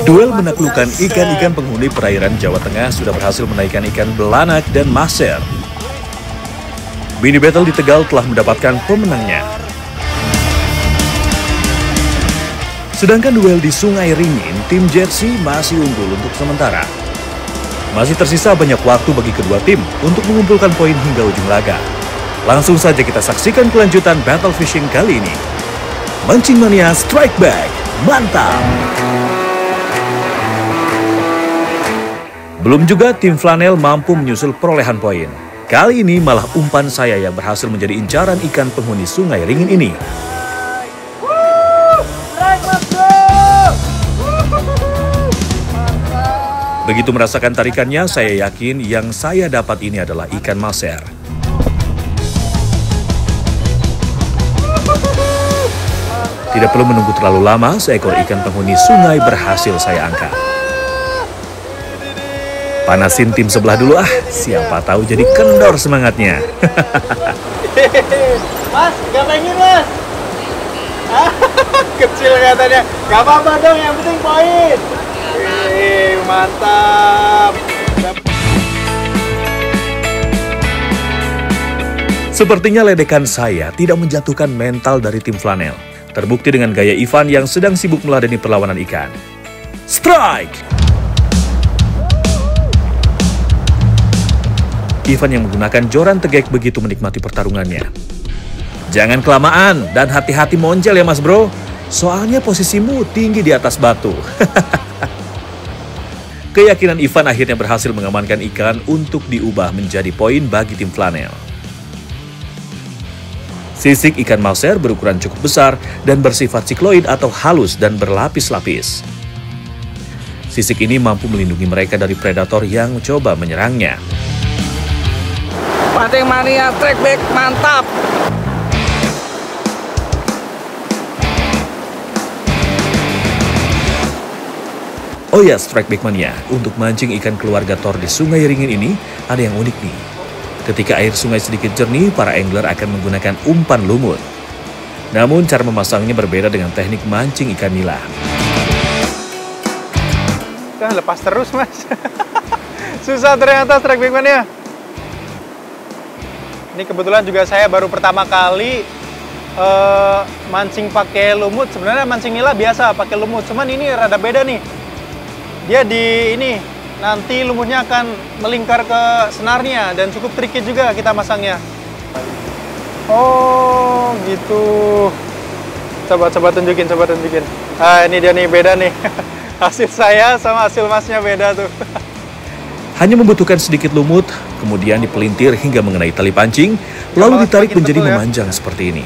Duel menaklukkan ikan-ikan penghuni perairan Jawa Tengah sudah berhasil menaikkan ikan belanak dan maser. Mini Battle di Tegal telah mendapatkan pemenangnya. Sedangkan duel di Sungai Ringin, tim Jersey masih unggul untuk sementara. Masih tersisa banyak waktu bagi kedua tim untuk mengumpulkan poin hingga ujung laga. Langsung saja kita saksikan kelanjutan battle fishing kali ini. Mancing Mania Strike Back, mantap! Belum juga tim Flanel mampu menyusul perolehan poin. Kali ini malah umpan saya yang berhasil menjadi incaran ikan penghuni Sungai Ringin ini. Begitu merasakan tarikannya, saya yakin yang saya dapat ini adalah ikan maser. Tidak perlu menunggu terlalu lama, seekor ikan penghuni sungai berhasil saya angkat. Panasin tim sebelah dulu siapa tahu jadi kendor semangatnya. Mas, gak pengen mas? Kecil katanya, gak apa-apa dong, yang penting poin. Mantap. Sepertinya ledekan saya tidak menjatuhkan mental dari tim Flanel. Terbukti dengan gaya Ivan yang sedang sibuk meladeni perlawanan ikan. Strike! Ivan yang menggunakan joran tegek begitu menikmati pertarungannya. Jangan kelamaan dan hati-hati moncel ya mas bro. Soalnya posisimu tinggi di atas batu. Keyakinan Ivan akhirnya berhasil mengamankan ikan untuk diubah menjadi poin bagi tim Flanel. Sisik ikan maser berukuran cukup besar dan bersifat sikloid atau halus dan berlapis-lapis. Sisik ini mampu melindungi mereka dari predator yang mencoba menyerangnya. Mancing Mania Strike Back, mantap. Oh ya, Strike Back Mania, untuk mancing ikan keluarga Thor di Sungai Ringin ini ada yang unik nih. Ketika air sungai sedikit jernih, para angler akan menggunakan umpan lumut. Namun cara memasangnya berbeda dengan teknik mancing ikan nila. Lepas terus mas. Susah ternyata Strike Back Mania. Ini kebetulan juga saya baru pertama kali mancing pakai lumut. Sebenarnya mancing nila biasa pakai lumut, cuman ini rada beda nih. Dia nanti lumutnya akan melingkar ke senarnya dan cukup tricky juga kita masangnya. Oh gitu. Coba tunjukin. Ah ini dia nih, beda nih. Hasil saya sama hasil masnya beda tuh. Hanya membutuhkan sedikit lumut, kemudian dipelintir hingga mengenai tali pancing, lalu ditarik menjadi memanjang seperti ini.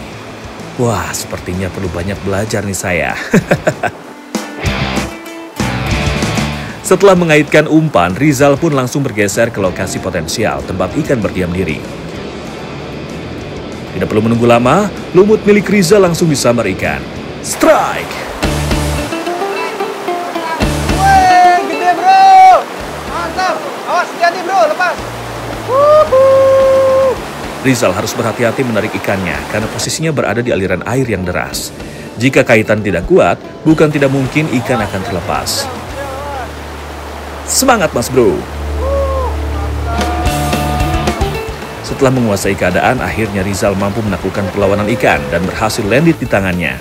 Wah, sepertinya perlu banyak belajar nih saya. Setelah mengaitkan umpan, Rizal pun langsung bergeser ke lokasi potensial tempat ikan berdiam diri. Tidak perlu menunggu lama, lumut milik Rizal langsung disambar ikan. Strike! Hati-hati bro, lepas. Rizal harus berhati-hati menarik ikannya karena posisinya berada di aliran air yang deras. Jika kaitan tidak kuat, bukan tidak mungkin ikan akan terlepas. Semangat mas bro. Setelah menguasai keadaan, akhirnya Rizal mampu menaklukkan perlawanan ikan dan berhasil landed di tangannya.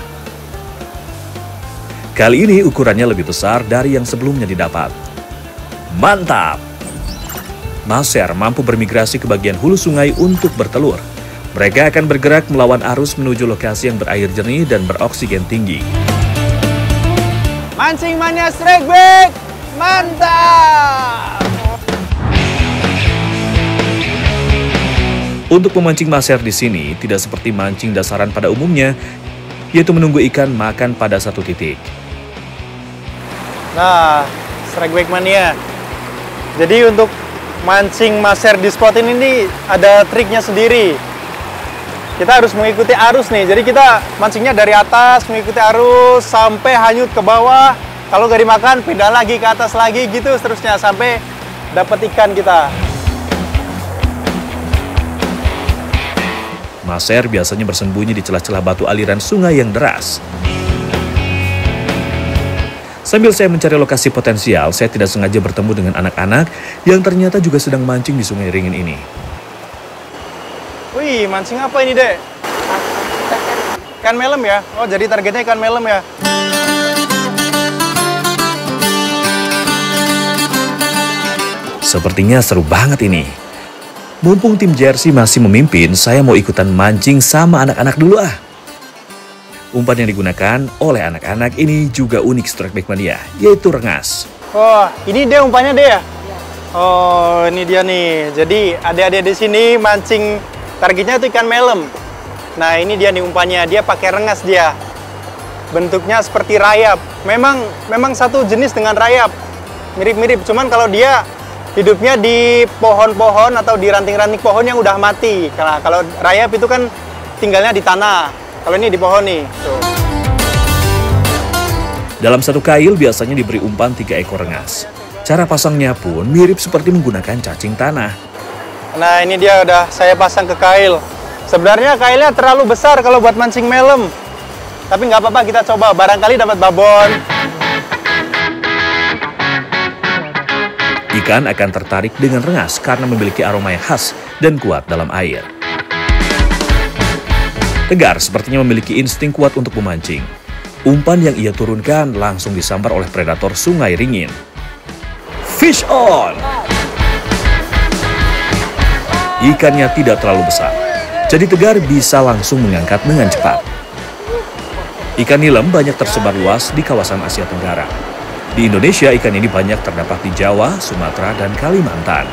Kali ini ukurannya lebih besar dari yang sebelumnya didapat. Mantap! Maser mampu bermigrasi ke bagian hulu sungai untuk bertelur. Mereka akan bergerak melawan arus menuju lokasi yang berair jernih dan beroksigen tinggi. Mancing Mania Strike Back, mantap! Untuk memancing maser di sini tidak seperti mancing dasaran pada umumnya, yaitu menunggu ikan makan pada satu titik. Nah, Strike Back Mania. Jadi untuk mancing maser di spot ini ada triknya sendiri. Kita harus mengikuti arus nih. Jadi kita mancingnya dari atas, mengikuti arus sampai hanyut ke bawah. Kalau nggak dimakan, pindah lagi ke atas lagi gitu seterusnya sampai dapat ikan kita. Maser biasanya bersembunyi di celah-celah batu aliran sungai yang deras. Sambil saya mencari lokasi potensial, saya tidak sengaja bertemu dengan anak-anak yang ternyata juga sedang mancing di Sungai Ringin ini. Wih, mancing apa ini, Dek? Ikan melem ya? Oh, jadi targetnya ikan melem ya? Sepertinya seru banget ini. Mumpung tim jersey masih memimpin, saya mau ikutan mancing sama anak-anak dulu ah. Umpan yang digunakan oleh anak-anak ini juga unik Strike Back Mania, yaitu rengas. Wah, ini dia umpannya deh ya? Oh, ini dia nih. Jadi adik-adik di sini mancing targetnya itu ikan melem. Nah, ini dia nih umpannya. Dia pakai rengas dia. Bentuknya seperti rayap. Memang satu jenis dengan rayap. Mirip-mirip. Cuman kalau dia hidupnya di pohon-pohon atau di ranting-ranting pohon yang udah mati. Karena kalau rayap itu kan tinggalnya di tanah. Kalau ini di pohon nih. Tuh. Dalam satu kail biasanya diberi umpan 3 ekor rengas. Cara pasangnya pun mirip seperti menggunakan cacing tanah. Nah, ini dia udah saya pasang ke kail. Sebenarnya kailnya terlalu besar kalau buat mancing melem. Tapi nggak apa-apa, kita coba. Barangkali dapat babon. Ikan akan tertarik dengan rengas karena memiliki aroma yang khas dan kuat dalam air. Tegar sepertinya memiliki insting kuat untuk memancing. Umpan yang ia turunkan langsung disambar oleh predator Sungai Ringin. Fish on! Ikannya tidak terlalu besar, jadi Tegar bisa langsung mengangkat dengan cepat. Ikan nilem banyak tersebar luas di kawasan Asia Tenggara. Di Indonesia, ikan ini banyak terdapat di Jawa, Sumatera, dan Kalimantan.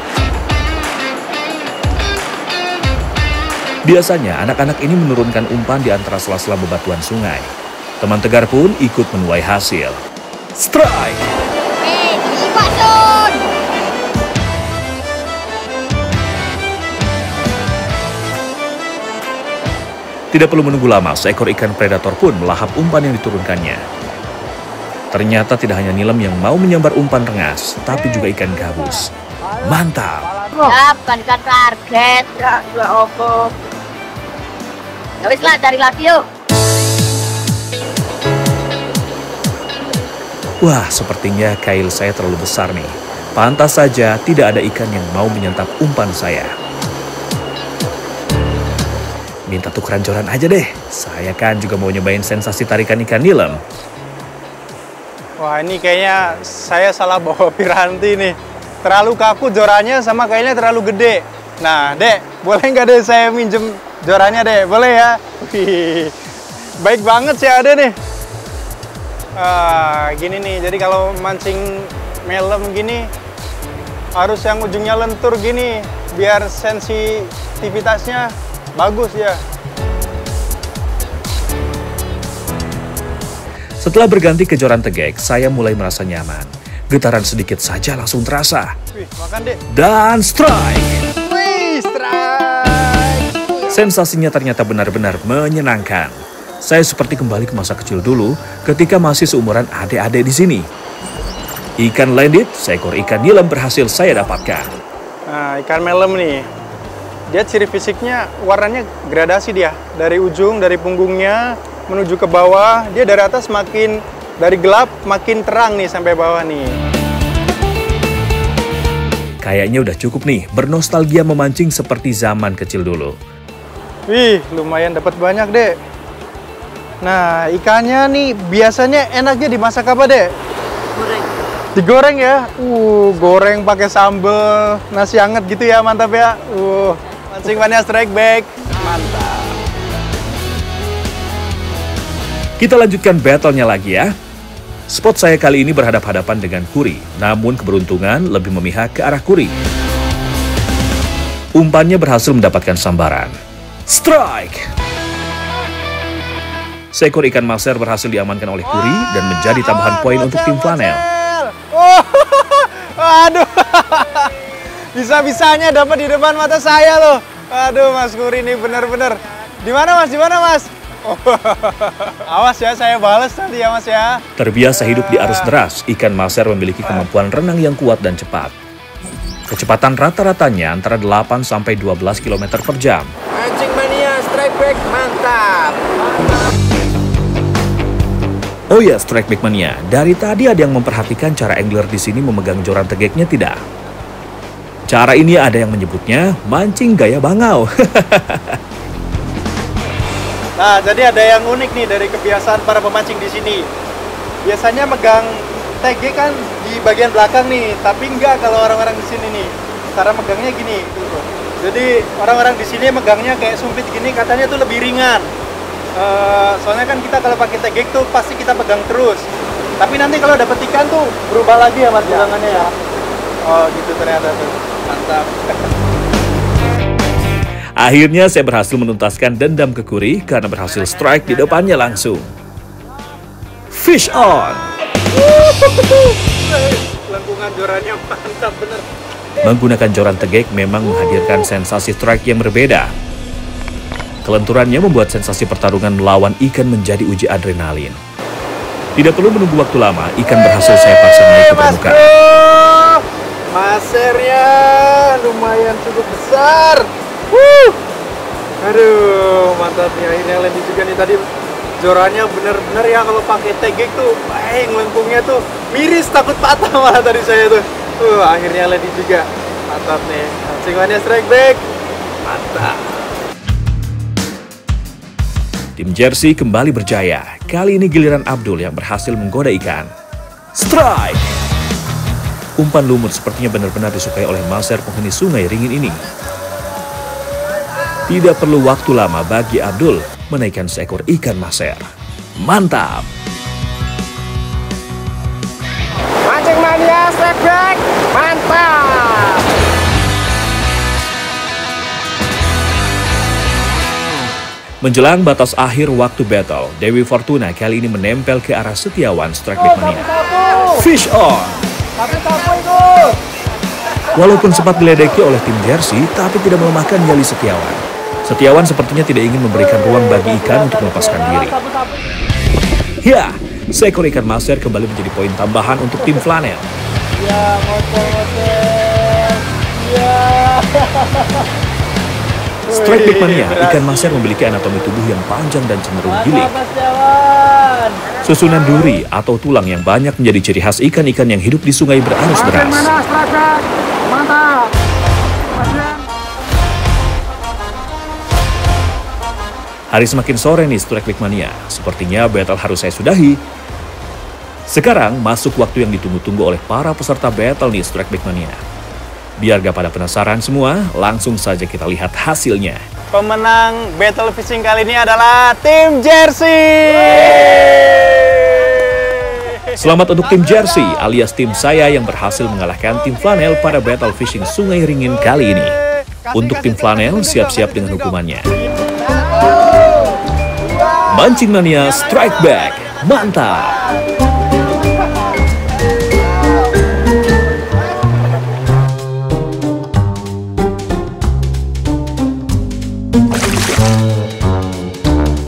Biasanya, anak-anak ini menurunkan umpan di antara sela-sela bebatuan sungai. Teman Tegar pun ikut menuai hasil. Strike! Tidak perlu menunggu lama, seekor ikan predator pun melahap umpan yang diturunkannya. Ternyata tidak hanya nilem yang mau menyambar umpan rengas, tapi juga ikan gabus. Mantap! Ya, bukan ikan target. Ya, dua opo. Ya wis lah, cari lagi yuk. Wah, sepertinya kail saya terlalu besar nih. Pantas saja tidak ada ikan yang mau menyantap umpan saya. Minta tukeran joran aja deh. Saya kan juga mau nyobain sensasi tarikan ikan nilem. Wah, ini kayaknya saya salah bawa piranti nih. Terlalu kaku jorannya sama kayaknya terlalu gede. Nah, Dek, boleh nggak deh saya minjem jorannya, Dek? Boleh ya? Wih, baik banget sih ada nih. Gini nih, jadi kalau mancing melem gini, harus yang ujungnya lentur gini, biar sensitivitasnya bagus ya. Setelah berganti ke joran tegek, saya mulai merasa nyaman. Getaran sedikit saja langsung terasa. Wih, makan deh. Dan strike! Wih, strike! Sensasinya ternyata benar-benar menyenangkan. Saya seperti kembali ke masa kecil dulu ketika masih seumuran adik-adik di sini. Ikan landed, seekor ikan nilem berhasil saya dapatkan. Nah, ikan melem nih. Dia ciri fisiknya warnanya gradasi dia. Dari ujung, dari punggungnya menuju ke bawah, dia dari atas makin dari gelap makin terang nih sampai bawah nih. Kayaknya udah cukup nih bernostalgia memancing seperti zaman kecil dulu. Wih, lumayan dapat banyak, Dek. Nah, ikannya nih biasanya enaknya dimasak apa, Dek? Goreng. Digoreng ya? Goreng pakai sambal, nasi hangat gitu ya, mantap ya. Mancing Mania Strike Back. Mantap. Kita lanjutkan battle-nya lagi ya. Spot saya kali ini berhadap-hadapan dengan Kuri, namun keberuntungan lebih memihak ke arah Kuri. Umpannya berhasil mendapatkan sambaran. Strike! Seekor ikan maser berhasil diamankan oleh Kuri dan menjadi tambahan poin untuk tim Flanel. Aduh, bisa-bisanya dapat di depan mata saya loh. Aduh, Mas Kuri ini bener-bener. Di mana Mas? Di mana Mas? Awas ya, saya balas nanti ya Mas ya. Terbiasa hidup di arus deras, ikan maser memiliki kemampuan renang yang kuat dan cepat. Kecepatan rata-ratanya antara 8 sampai 12 km per jam. Mancing Mania Strike Back, mantap. Oh ya, Strike Back Mania, dari tadi ada yang memperhatikan cara angler di sini memegang joran tegeknya tidak? Cara ini ada yang menyebutnya mancing gaya bangau. Nah, jadi ada yang unik nih dari kebiasaan para pemancing di sini. Biasanya megang TG kan di bagian belakang nih, tapi enggak kalau orang-orang di sini nih. Cara megangnya gini. Jadi orang-orang di sini megangnya kayak sumpit gini, katanya tuh lebih ringan. Soalnya kan kita kalau pakai tegek tuh pasti kita pegang terus. Tapi nanti kalau dapet ikan tuh berubah lagi ya mas bilangannya ya. Oh gitu ternyata tuh. Mantap. Akhirnya saya berhasil menuntaskan dendam ke Kuri karena berhasil strike di depannya langsung. Fish on! Lengkungan jorannya mantap bener. Menggunakan joran tegek memang menghadirkan sensasi strike yang berbeda. Kelenturannya membuat sensasi pertarungan melawan ikan menjadi uji adrenalin. Tidak perlu menunggu waktu lama, ikan berhasil saya paksa naik ke permukaan. Masernya lumayan cukup besar. Aduh, mantap nih. Akhirnya landing juga nih. Tadi jorannya bener-bener ya kalau pakai tegek tuh, lengkungnya tuh miris, takut patah malah tadi saya tuh. Akhirnya landing juga. Mantap nih. Mancing mania Strike Back. Mantap. Tim Jersey kembali berjaya. Kali ini giliran Abdul yang berhasil menggoda ikan. Strike! Umpan lumut sepertinya benar-benar disukai oleh maser penghuni sungai Ringin ini. Tidak perlu waktu lama bagi Abdul menaikkan seekor ikan maser. Mantap! Mancing mania Strike Back. Mantap! Menjelang batas akhir waktu battle, Dewi Fortuna kali ini menempel ke arah Setiawan Strike Back Mania. Fish on! Walaupun sempat diledeki oleh tim Jersey, tapi tidak melemahkan nyali Setiawan. Setiawan sepertinya tidak ingin memberikan ruang bagi ikan untuk melepaskan diri. Ya, seekor ikan maser kembali menjadi poin tambahan untuk tim Flanel. Ya, ngoceh. Ya. Strike Back Mania, ikan maser memiliki anatomi tubuh yang panjang dan cenderung gilik. Susunan duri atau tulang yang banyak menjadi ciri khas ikan-ikan yang hidup di sungai berarus deras. Mantap. Hari semakin sore nih Strike Back Mania. Sepertinya battle harus saya sudahi. Sekarang masuk waktu yang ditunggu-tunggu oleh para peserta battle nih Strike Back Mania. Biar gak pada penasaran semua, langsung saja kita lihat hasilnya. Pemenang battle fishing kali ini adalah tim Jersey. Selamat untuk tim Jersey alias tim saya yang berhasil mengalahkan tim Flanel pada battle fishing Sungai Ringin kali ini. Untuk tim Flanel, siap-siap dengan hukumannya. Mancing Mania Strike Back, mantap!